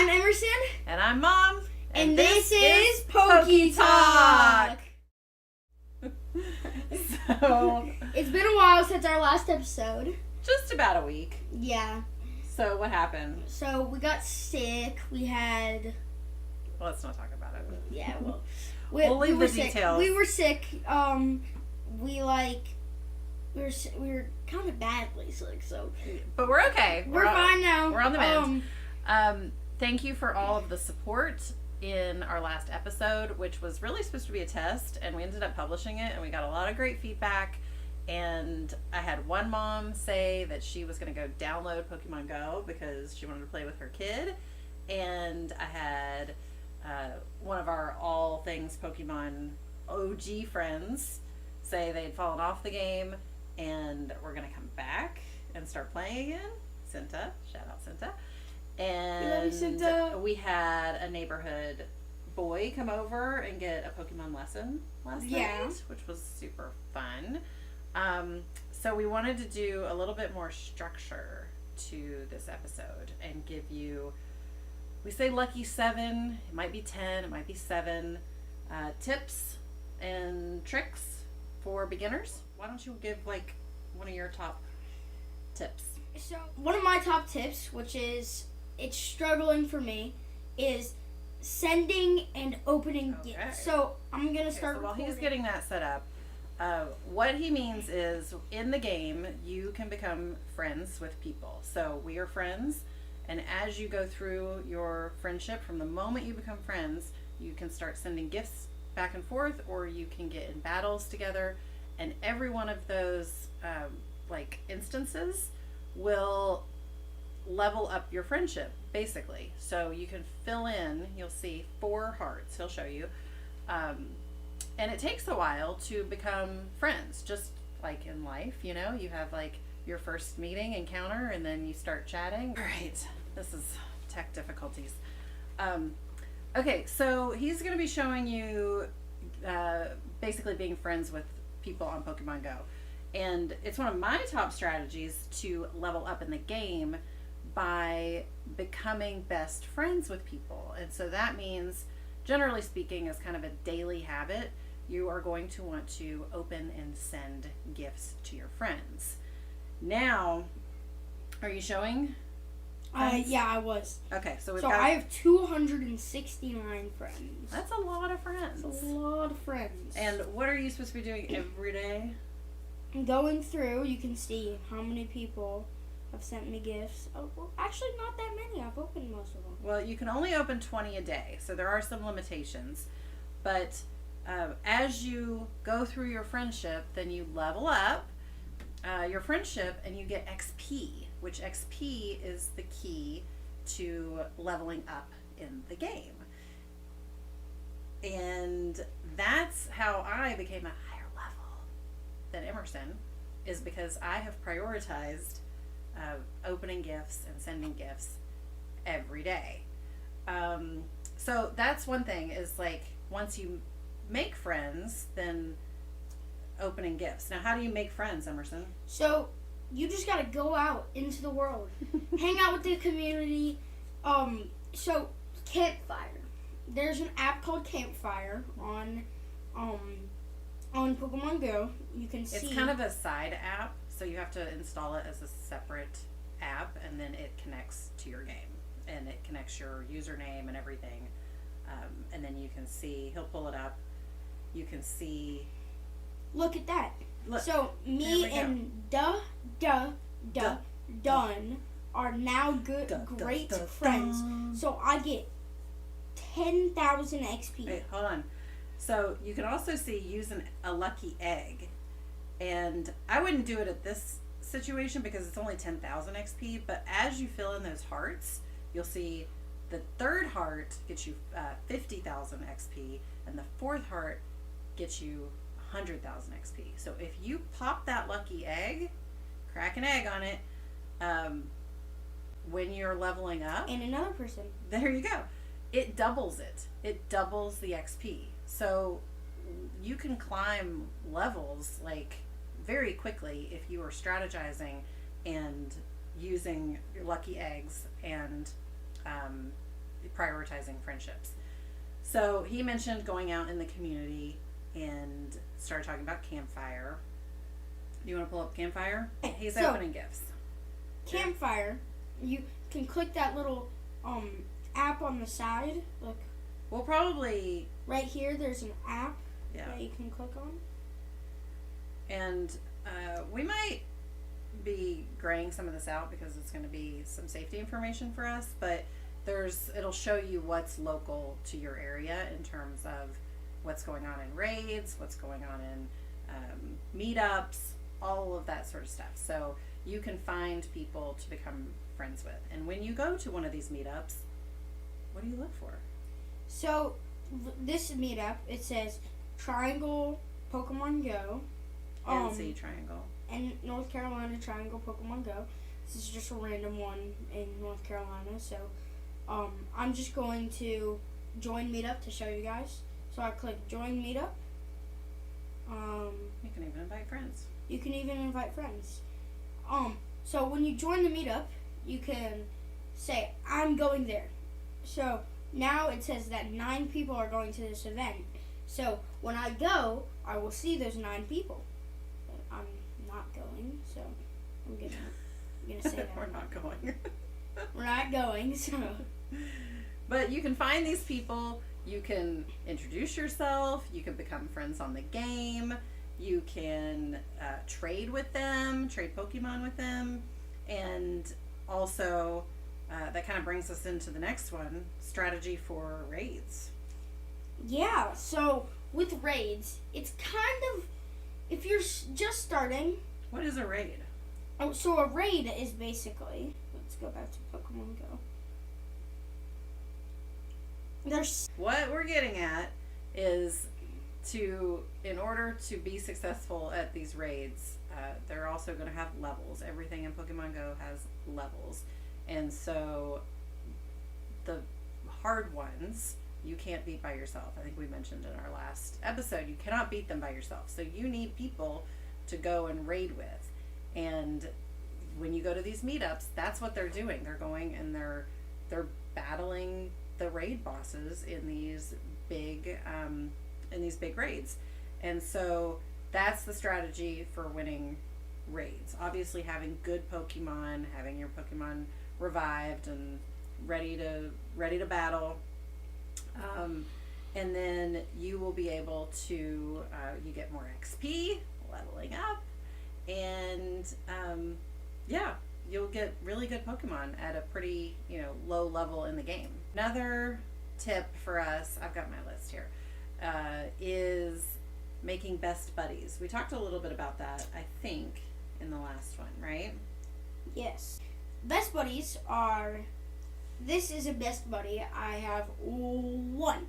I'm Emerson. And I'm Mom. And this is Poke Talk. So, it's been a while since our last episode. just about a week. Yeah. So what happened? So we got sick. We had. Well, let's not talk about it. Yeah. Well, We'll leave were the sick. details. We were sick. We were kind of badly sick. So. But we're okay. We're fine now. We're on the mend. Thank you for all of the support in our last episode, which was really supposed to be a test, and we ended up publishing it, and we got a lot of great feedback. And I had one mom say that she was going to go download Pokemon Go because she wanted to play with her kid, and I had one of our all things Pokemon OG friends say they had fallen off the game and we're going to come back and start playing again. Cinta, shout out Cinta. And we had a neighborhood boy come over and get a Pokemon lesson last night, which was super fun. So we wanted to do a little bit more structure to this episode and give you, we say lucky 7, it might be 10, it might be 7 tips and tricks for beginners. Why don't you give like one of your top tips? So one of my top tips, which is it's struggling for me, is sending and opening gifts. So I'm gonna start. So while he's getting that set up, what he means is in the game you can become friends with people. So we are friends, and as you go through your friendship, from the moment you become friends, you can start sending gifts back and forth, or you can get in battles together. And every one of those instances will level up your friendship, basically. So you can fill in, you'll see 4 hearts, he'll show you. And it takes a while to become friends, just like in life, you know, you have like your first meeting, encounter, and then you start chatting. All right, this is tech difficulties. Okay, so he's going to be showing you basically being friends with people on Pokemon Go. And it's one of my top strategies to level up in the game by becoming best friends with people. And so that means, generally speaking, as kind of a daily habit, you are going to want to open and send gifts to your friends. Now, are you showing friends? Yeah, I was. Okay, so I have 269 friends. That's a lot of friends. That's a lot of friends. And what are you supposed to be doing every day? Going through, you can see how many people have sent me gifts. Oh, well, actually not that many. I've opened most of them. Well, you can only open 20 a day, so there are some limitations. But as you go through your friendship, then you level up your friendship and you get XP, which XP is the key to leveling up in the game. And that's how I became a higher level than Emerson, is because I have prioritized opening gifts and sending gifts every day. So that's one thing, is like once you make friends, then opening gifts. Now, how do you make friends, Emerson? So you just gotta go out into the world, hang out with the community. So Campfire. There's an app called Campfire on Pokemon Go. You can see. It's kind of a side app, so you have to install it as a separate app, and then it connects to your game, and it connects your username and everything. And then you can see, he'll pull it up. You can see. Look at that. Look, so me and Dun are now great friends. So I get 10,000 XP. Wait, hold on. So you can also see using a lucky egg, and I wouldn't do it at this situation because it's only 10,000 XP. But as you fill in those hearts, you'll see the 3rd heart gets you 50,000 XP, and the 4th heart gets you 100,000 XP. So if you pop that lucky egg, crack an egg on it, when you're leveling up, and another person, there you go. It doubles it. It doubles the XP. So you can climb levels like very quickly if you are strategizing and using your lucky eggs and prioritizing friendships. So he mentioned going out in the community and started talking about Campfire. Do you want to pull up Campfire? He's opening gifts. Campfire, you can click that little app on the side. Look. We'll probably... Right here, there's an app Yeah. that you can click on. And we might be graying some of this out because it's going to be some safety information for us, but it'll show you what's local to your area in terms of what's going on in raids, what's going on in meetups, all of that sort of stuff. So you can find people to become friends with. And when you go to one of these meetups, what do you look for? So this meetup, it says Triangle Pokemon Go. NC Triangle. And North Carolina Triangle Pokemon Go. This is just a random one in North Carolina. So I'm just going to join meetup to show you guys. So I click join meetup. You can even invite friends. You can even invite friends. So when you join the meetup, you can say, I'm going there. So now it says that 9 people are going to this event. So when I go, I will see those 9 people. But I'm not going, so I'm gonna say that. We're not going. We're not going, so. But you can find these people. You can introduce yourself. You can become friends on the game. You can trade with them, trade Pokemon with them. And also, that kind of brings us into the next one, strategy for raids. Yeah, so with raids, it's kind of, if you're just starting. What is a raid? Oh, so a raid is basically, let's go back to Pokemon Go. What we're getting at is in order to be successful at these raids, they're also going to have levels. Everything in Pokemon Go has levels. And so the hard ones you can't beat by yourself. I think we mentioned in our last episode, you cannot beat them by yourself. So you need people to go and raid with. And when you go to these meetups, that's what they're doing. They're going and they're battling the raid bosses in these big raids. And so that's the strategy for winning raids. Obviously having good Pokemon, having your Pokemon revived and ready to battle. And then you will be able to you get more XP leveling up, and you'll get really good Pokemon at a pretty low level in the game. Another tip for us, I've got my list here, is making best buddies. We talked a little bit about that, I think, in the last one, right? Yes. Best buddies are, this is a best buddy. I have one.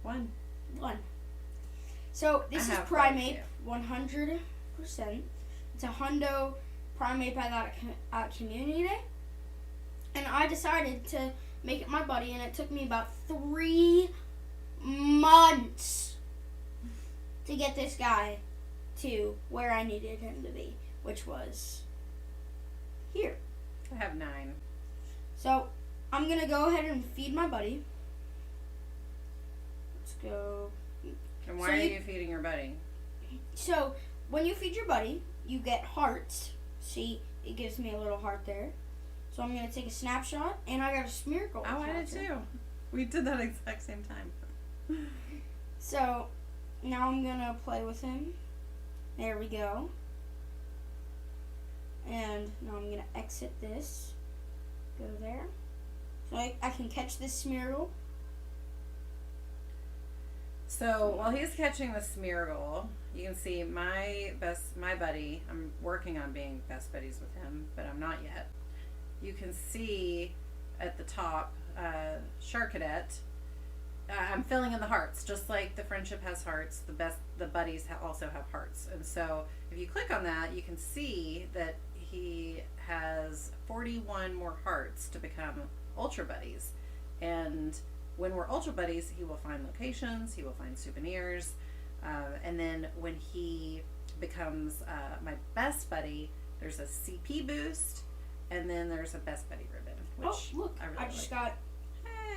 One. So this is Primate, 100%. It's a Hundo Primate by that community day. And I decided to make it my buddy, and it took me about 3 months to get this guy to where I needed him to be, which was here. I have 9. So I'm gonna go ahead and feed my buddy. Let's go. And why are you feeding your buddy? So when you feed your buddy, you get hearts. See, it gives me a little heart there. So I'm gonna take a snapshot, and I got a Smeargle. Oh, I did too. We did that exact same time. So now I'm gonna play with him. There we go. And now I'm gonna exit this. Go there. So I can catch this Smeargle. So while he's catching the Smeargle, you can see my buddy. I'm working on being best buddies with him, but I'm not yet. You can see at the top, Shark Cadet. I'm filling in the hearts, just like the friendship has hearts. The buddies also have hearts, and so if you click on that, you can see that he has 41 more hearts to become Ultra Buddies. And when we're Ultra Buddies, he will find locations, he will find souvenirs, and then when he becomes my best buddy, there's a CP boost, And then there's a Best Buddy ribbon, Oh, which look, I really I just like. got.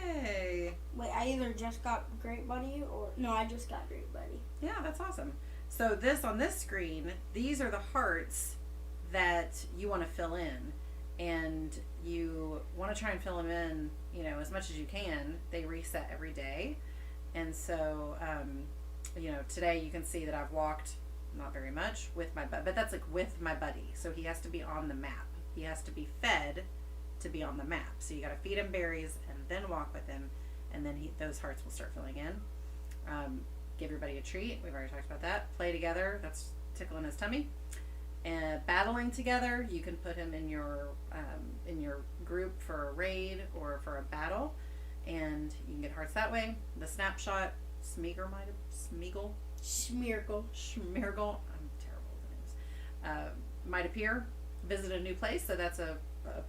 Hey. Wait, I either just got Great Buddy or no, I just got Great Buddy. Yeah, that's awesome. So this on this screen, these are the hearts that you want to fill in, and you want to try and fill them in, you know, as much as you can. They reset every day, and so you know, today you can see that I've walked not very much with my but that's like with my buddy. So he has to be on the map. He has to be fed to be on the map. So you got to feed him berries and then walk with him, and then those hearts will start filling in. Give your buddy a treat. We've already talked about that. Play together. That's tickling his tummy. And battling together. You can put him in your group for a raid or for a battle, and you can get hearts that way. The snapshot. Smeagol. Smeargle. I'm terrible with names. Might appear. Visit a new place. So that's a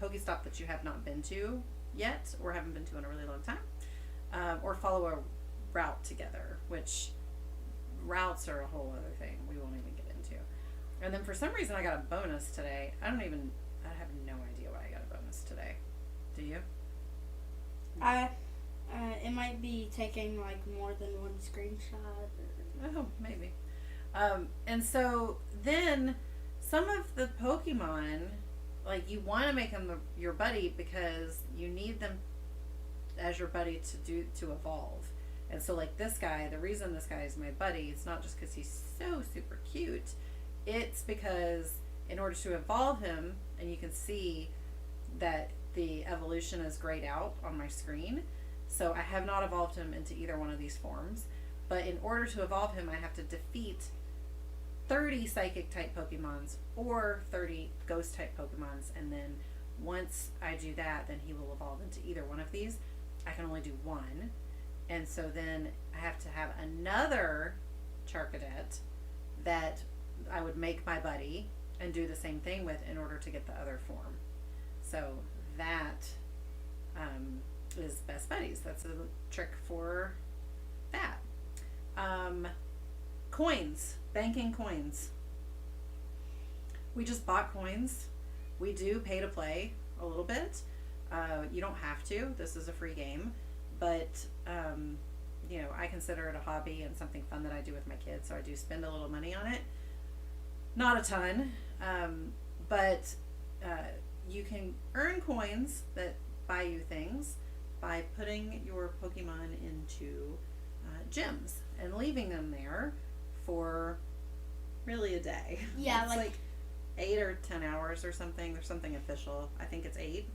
Pokestop that you have not been to yet or haven't been to in a really long time. Or follow a route together, which routes are a whole other thing we won't even get into. And then for some reason I got a bonus today. I have no idea why I got a bonus today. Do you? It might be taking like more than one screenshot. Oh, maybe. And so then some of the Pokemon, like, you want to make them your buddy because you need them as your buddy to evolve. And so, like, this guy, the reason this guy is my buddy, it's not just because he's so super cute. It's because in order to evolve him, and you can see that the evolution is grayed out on my screen. So I have not evolved him into either one of these forms. But in order to evolve him, I have to defeat 30 psychic type Pokemons or 30 ghost type Pokemons. And then once I do that, then he will evolve into either one of these. I can only do one. And so then I have to have another Charcadet that I would make my buddy and do the same thing with in order to get the other form. So that is Best Buddies. That's a trick for that. Coins. Banking coins. We just bought coins. We do pay to play a little bit. You don't have to. This is a free game. But, you know, I consider it a hobby and something fun that I do with my kids. So I do spend a little money on it. Not a ton. But you can earn coins that buy you things by putting your Pokemon into gyms and leaving them there for really a day. Yeah, it's like 8 or 10 hours or something. There's something official. I think it's 8.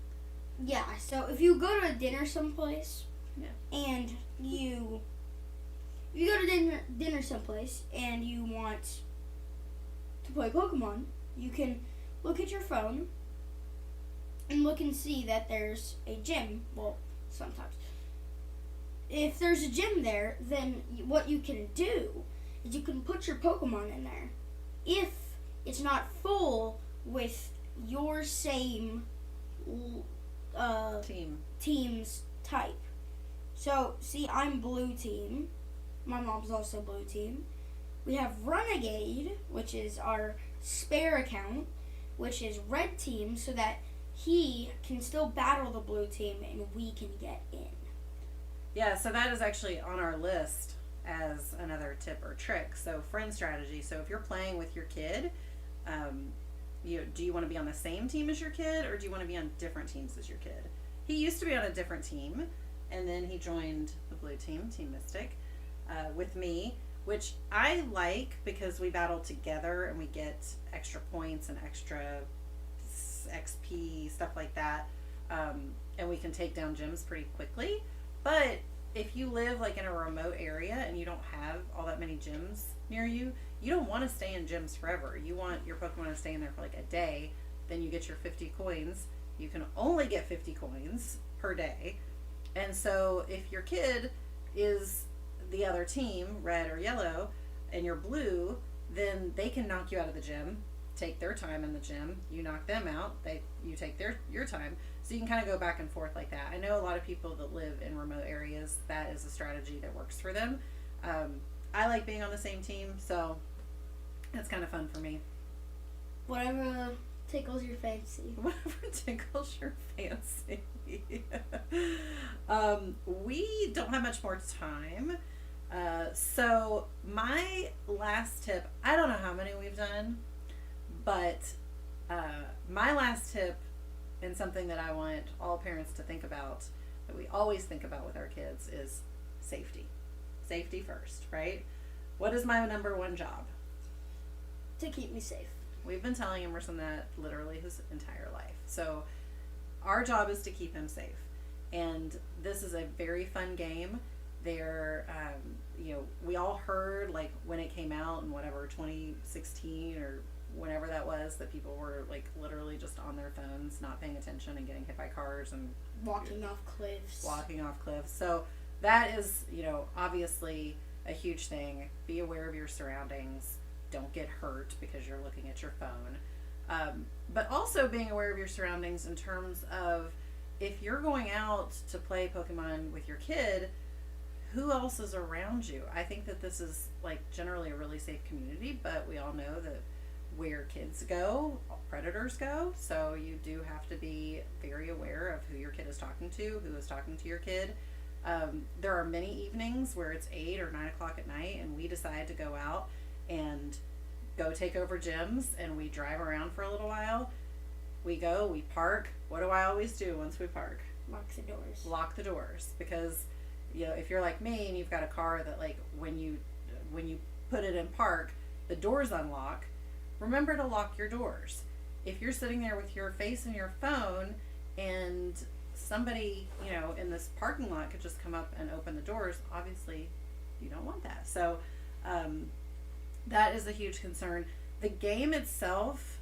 Yeah, so if you go to a dinner someplace, yeah, and you go to dinner someplace and you want to play Pokemon, you can look at your phone and look and see that there's a gym. Well, sometimes. If there's a gym there, then what you can do is you can put your Pokemon in there. If it's not full with your same team's type. So, see, I'm blue team. My mom's also blue team. We have Renegade, which is our spare account, which is red team, so that he can still battle the blue team and we can get in. Yeah, so that is actually on our list as another tip or trick. So friend strategy. So if you're playing with your kid, do you want to be on the same team as your kid, or do you want to be on different teams as your kid? He used to be on a different team, and then he joined the blue team, Team Mystic, with me, which I like because we battle together and we get extra points and extra XP, stuff like that, and we can take down gyms pretty quickly. But if you live like in a remote area and you don't have all that many gyms near you, you don't want to stay in gyms forever. You want your Pokemon to stay in there for like a day, then you get your 50 coins. You can only get 50 coins per day. And so if your kid is the other team, red or yellow, and you're blue, then they can knock you out of the gym, take their time in the gym, you knock them out, you take your time. So you can kind of go back and forth like that. I know a lot of people that live in remote areas, that is a strategy that works for them. I like being on the same team, so that's kind of fun for me. Whatever tickles your fancy. Whatever tickles your fancy. We don't have much more time. So my last tip, I don't know how many we've done, but my last tip, and something that I want all parents to think about, that we always think about with our kids, is safety. Safety first, right? What is my number one job? To keep me safe. We've been telling Emerson that literally his entire life. So our job is to keep him safe. And this is a very fun game. There, we all heard, like, when it came out in whatever, 2016 or whenever that was, that people were, like, literally just on their phones, not paying attention and getting hit by cars and walking off cliffs. So that is, obviously a huge thing. Be aware of your surroundings. Don't get hurt because you're looking at your phone. But also being aware of your surroundings in terms of, if you're going out to play Pokemon with your kid, who else is around you? I think that this is, like, generally a really safe community, but we all know that where kids go, predators go. So you do have to be very aware of who your kid is talking to, who is talking to your kid. There are many evenings where it's 8 or 9 o'clock at night and we decide to go out and go take over gyms, and we drive around for a little while. We park. What do I always do once we park? Lock the doors. Because, if you're like me and you've got a car that, like, when you put it in park, the doors unlock, remember to lock your doors. If you're sitting there with your face in your phone and somebody, in this parking lot could just come up and open the doors, obviously you don't want that. So, that is a huge concern. The game itself,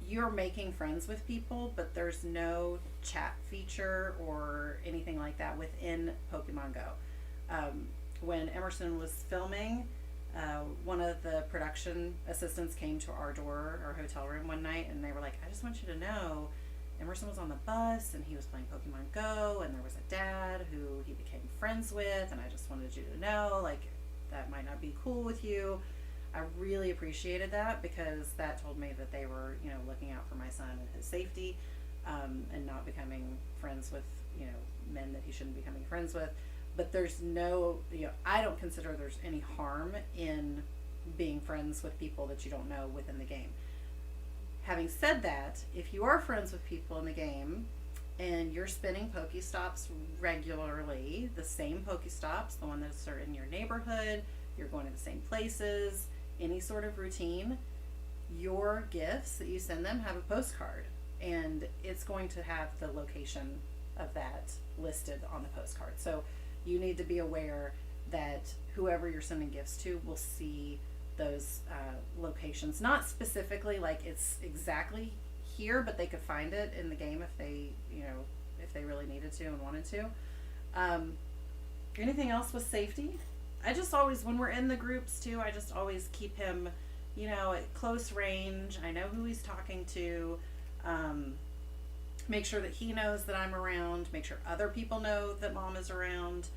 you're making friends with people, but there's no chat feature or anything like that within Pokemon Go. When Emerson was filming, one of the production assistants came to our door, our hotel room, one night, and they were like, I just want you to know, Emerson was on the bus and he was playing Pokemon Go, and there was a dad who he became friends with, and I just wanted you to know, like, that might not be cool with you. I really appreciated that, because that told me that they were, looking out for my son and his safety, and not becoming friends with, men that he shouldn't be becoming friends with. But there's no, I don't consider there's any harm in being friends with people that you don't know within the game. Having said that, if you are friends with people in the game and you're spinning Pokestops regularly, the same Pokestops, the ones that are in your neighborhood, you're going to the same places, any sort of routine, your gifts that you send them have a postcard, and it's going to have the location of that listed on the postcard. So you need to be aware that whoever you're sending gifts to will see those locations. Not specifically like it's exactly here, but they could find it in the game if they, if they really needed to and wanted to. Anything else with safety? I just always, when we're in the groups too, I just always keep him, at close range. I know who he's talking to. Make sure that he knows that I'm around. Make sure other people know that mom is around.